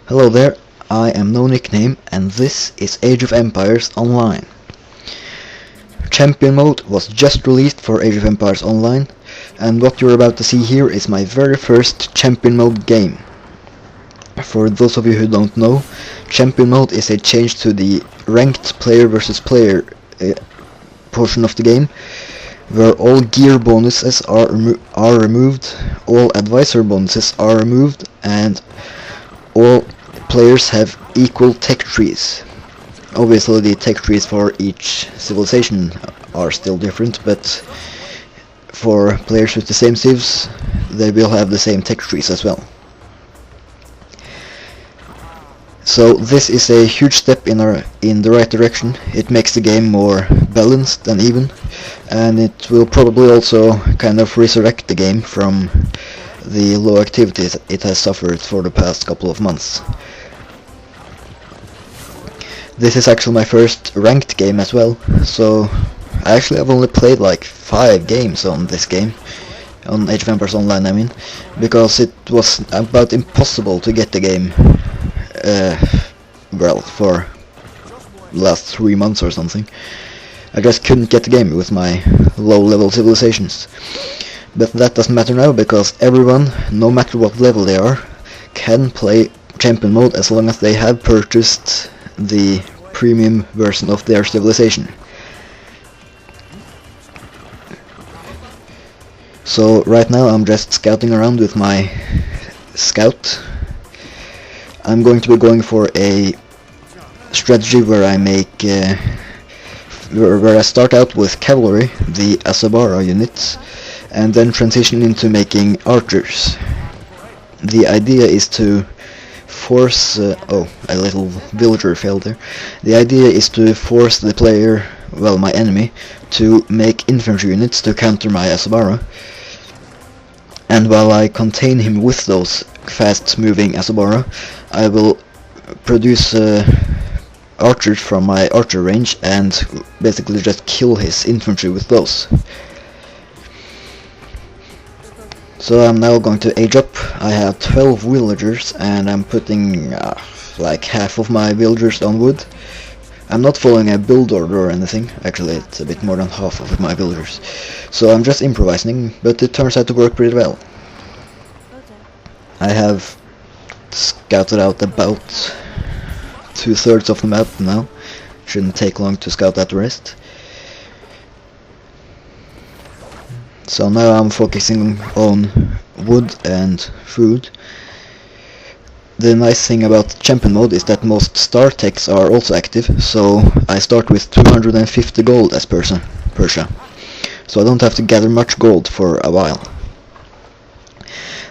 Hello there, I am No Nickname and this is Age of Empires Online. Champion mode was just released for Age of Empires Online, and what you're about to see here is my very first Champion mode game. For those of you who don't know, Champion mode is a change to the ranked player versus player portion of the game, where all gear bonuses are removed, all advisor bonuses are removed, and all players have equal tech trees. Obviously the tech trees for each civilization are still different, but for players with the same civs, they will have the same tech trees as well. So this is a huge step in the right direction. It makes the game more balanced and even, and it will probably also kind of resurrect the game from the low activities it has suffered for the past couple of months. This is actually my first ranked game as well, so I actually have only played like 5 games on this game, on Age of Empires Online I mean, because it was about impossible to get the game, well, for the last 3 months or something. I just couldn't get the game with my low level civilizations. But that doesn't matter now, because everyone, no matter what level they are, can play Champion mode as long as they have purchased the premium version of their civilization. So right now I'm just scouting around with my scout. I'm going to be going for a strategy where I make where I start out with cavalry, the Asabara units, and then transition into making archers. The idea is to force oh, a little villager failed there. The idea is to force the player, well, my enemy, to make infantry units to counter my Asabara, and while I contain him with those fast moving Asabara, I will produce archers from my archer range and basically just kill his infantry with those. So I'm now going to age up. I have 12 villagers and I'm putting like half of my villagers on wood. I'm not following a build order or anything, actually it's a bit more than half of my villagers. So I'm just improvising, but it turns out to work pretty well. I have scouted out about 2/3 of the map now. Shouldn't take long to scout out the rest. So now I'm focusing on wood and food. The nice thing about Champion mode is that most star techs are also active, so I start with 250 gold as Persia. So I don't have to gather much gold for a while.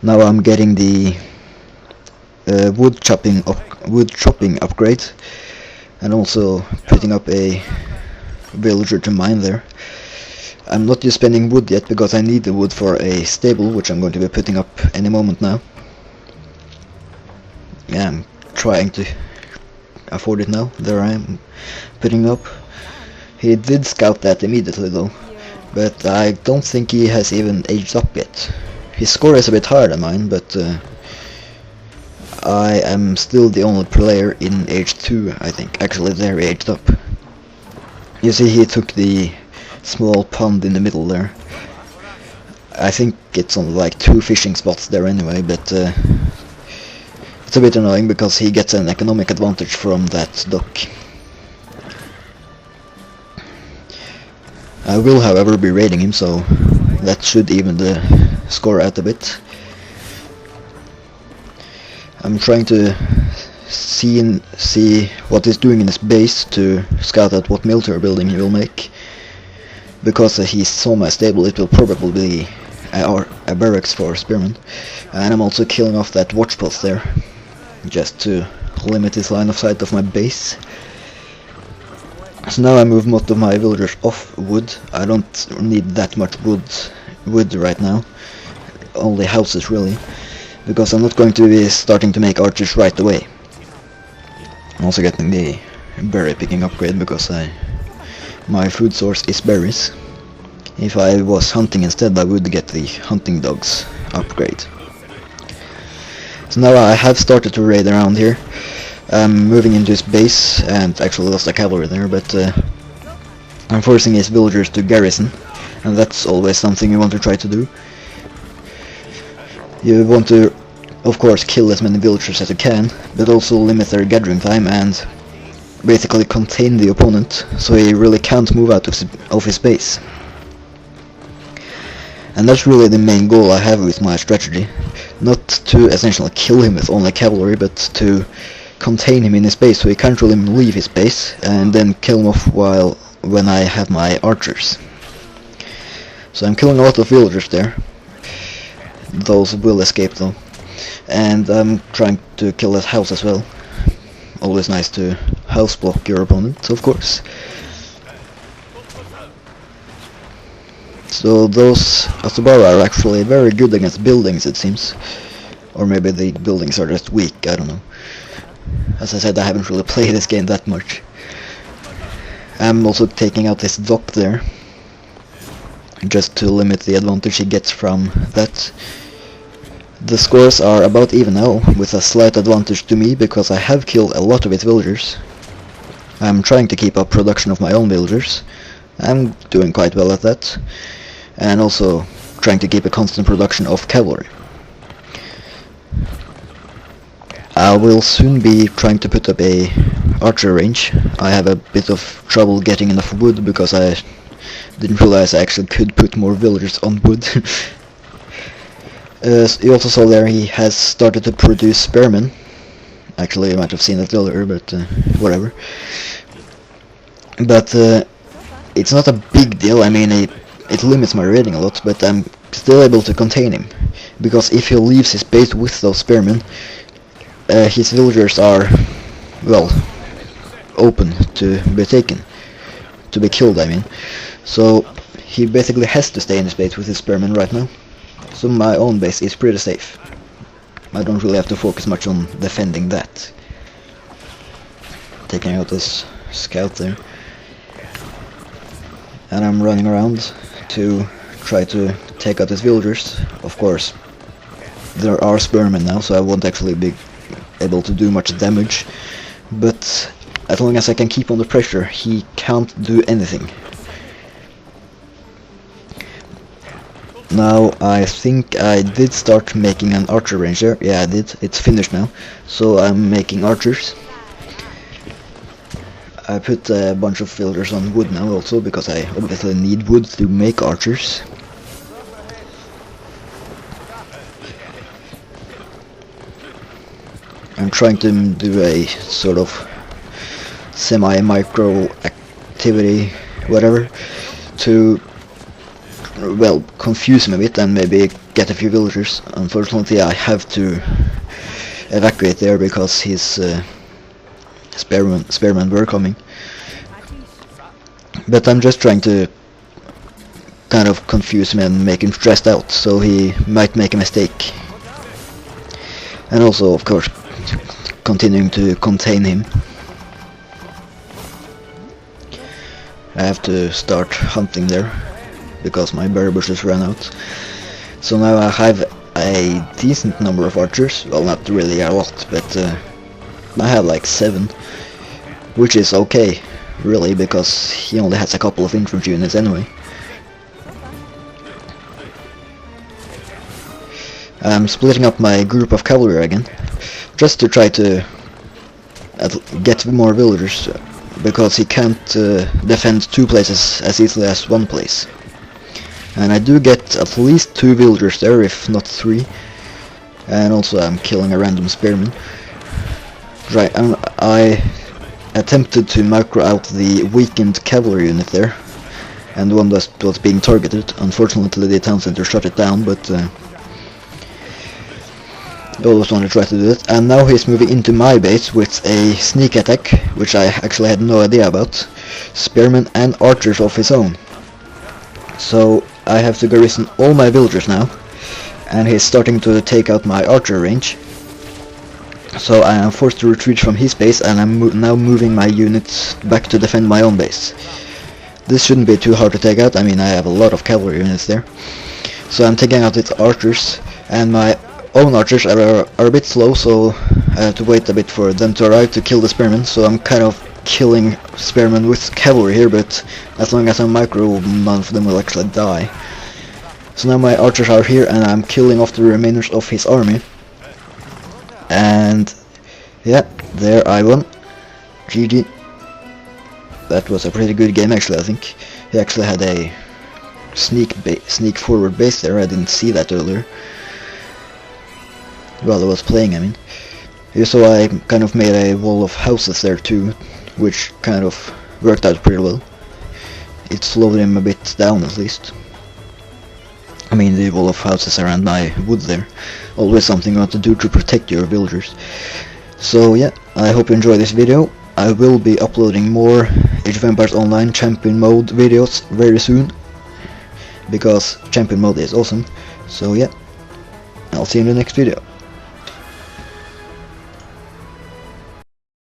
Now I'm getting the wood chopping upgrade, and also putting up a villager to mine there. I'm not just spending wood yet because I need the wood for a stable, which I'm going to be putting up any moment now. Yeah, I'm trying to afford it now. There I am, putting it up. He did scout that immediately though, but I don't think he has even aged up yet. His score is a bit higher than mine, but I am still the only player in age 2, I think. Actually, there he aged up. You see, he took the small pond in the middle there. I think it's on like 2 fishing spots there anyway, but it's a bit annoying because he gets an economic advantage from that dock. I will however be raiding him, so that should even the score out a bit. I'm trying to see what he's doing in his base to scout out what military building he will make. Because he's semi-stable, it will probably be a barracks for spearmen. And I'm also killing off that watch post there, just to limit his line of sight of my base. So now I move most of my villagers off wood. I don't need that much wood right now, only houses really, because I'm not going to be starting to make archers right away. I'm also getting the berry picking upgrade because my food source is berries. If I was hunting instead, I would get the hunting dogs upgrade. So now I have started to raid around here. I'm moving into his base, and actually lost a cavalry there, but I'm forcing his villagers to garrison, and that's always something you want to try to do. You want to, of course, kill as many villagers as you can, but also limit their gathering time and basically contain the opponent, so he really can't move out of his base. And that's really the main goal I have with my strategy. Not to essentially kill him with only cavalry, but to contain him in his base so he can't really leave his base, and then kill him off when I have my archers. So I'm killing a lot of villagers there. Those will escape though. And I'm trying to kill that house as well. Always nice to house block your opponent, of course. So those Asubara are actually very good against buildings, it seems. Or maybe the buildings are just weak, I don't know. As I said, I haven't really played this game that much. I'm also taking out this dock there, just to limit the advantage he gets from that. The scores are about even now, with a slight advantage to me, because I have killed a lot of his villagers. I'm trying to keep up production of my own villagers. I'm doing quite well at that. And also trying to keep a constant production of cavalry. I will soon be trying to put up a archer range. I have a bit of trouble getting enough wood because I didn't realize I actually could put more villagers on wood. You also saw there he has started to produce spearmen. Actually, you might have seen that earlier, but whatever. But it's not a big deal. I mean, it limits my raiding a lot, but I'm still able to contain him. Because if he leaves his base with those spearmen, his villagers are, well, open to be taken. To be killed, I mean. So he basically has to stay in his base with his spearmen right now. So my own base is pretty safe. I don't really have to focus much on defending that. Taking out this scout there. And I'm running around to try to take out his villagers. Of course, there are spearmen now, so I won't actually be able to do much damage. But as long as I can keep under pressure, he can't do anything. Now I think I did start making an archer range there. Yeah, I did. It's finished now. So I'm making archers. I put a bunch of villagers on wood now also, because I obviously need wood to make archers. I'm trying to do a sort of semi-micro activity, whatever, to, well, confuse him a bit and maybe get a few villagers. Unfortunately, I have to evacuate there because his spearmen were coming. But I'm just trying to kind of confuse him and make him stressed out, so he might make a mistake. And also, of course, continuing to contain him. I have to start hunting there, because my berry bushes ran out. So now I have a decent number of archers. Well, not really a lot, but I have like 7, which is okay, really, because he only has a couple of infantry units anyway. I'm splitting up my group of cavalry again, just to try to get more villagers, because he can't defend 2 places as easily as 1 place. And I do get at least 2 villagers there, if not 3. And also I'm killing a random spearman. Right, I attempted to micro out the weakened cavalry unit there, and the one that was being targeted. Unfortunately, the town center shut it down, but I always want to try to do it. And now he's moving into my base with a sneak attack, which I actually had no idea about. Spearmen and archers of his own. So I have to garrison all my villagers now, and he's starting to take out my archer range. So I am forced to retreat from his base, and I'm now moving my units back to defend my own base. This shouldn't be too hard to take out. I mean, I have a lot of cavalry units there. So I'm taking out its archers, and my own archers are a bit slow, so I have to wait a bit for them to arrive to kill the spearmen, so I'm kind of killing spearmen with cavalry here, but as long as I'm micro, none of them will actually die. So now my archers are here and I'm killing off the remainders of his army. And yeah, there I won. GG. That was a pretty good game actually, I think. He actually had a sneak forward base there, I didn't see that earlier. While I was playing, I mean. So I kind of made a wall of houses there too, which kind of worked out pretty well. It slowed him a bit down at least. I mean, the wall of houses around my wood there. Always something you want to do to protect your villagers. So yeah, I hope you enjoy this video. I will be uploading more Age of Empires Online Champion Mode videos very soon, because Champion Mode is awesome. So yeah, I'll see you in the next video.